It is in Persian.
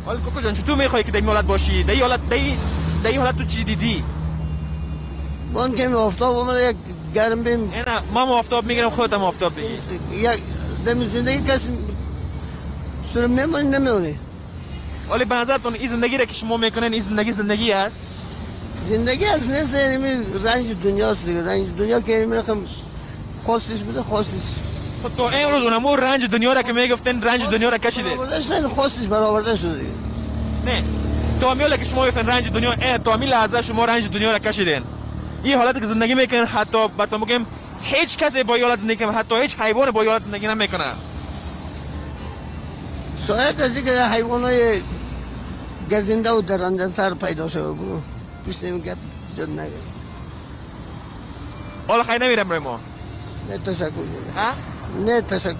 حالا کوکو جان چطور میخوای که در این حالت باشی؟ در این حالت تو چی دیدی؟ من که آفتاب اومده یک گرم بیم. نه ما آفتاب میگیرم خودت هم آفتاب بگی. یک دم زندگی کسی سرم میمونی نمیمونی. ولی به نظرتون این زندگی را که شما میکنین این زندگی است؟ زندگی از نیست، یعنی رنج دنیاست دیگه. رنج دنیا که یعنی رقم خاصیش بده خاصیش. خود تو امروز اونمو رنج دنیا را که میگفتن رنج دنیا را کشیدین. برآوردهش نه خاصیش برآورده شده دیگه. نه تا میاله که شما گفتن رنج دنیا تا می لحظه شما رنج دنیا را کشیدین. این حالتی که زندگی میکنن حتی براتون بگم هیچ کسی با این حالت زندگی نمیکنه، حتی هیچ حیوان با این حالت زندگی نمیکنه. شاید از اینکه حیوانای گزنده و درنده تر پیدا شده برو پیش نمیگه زد نگه. حالا خیلی نمیرم روی ما. نه تشکر. نه تشکر.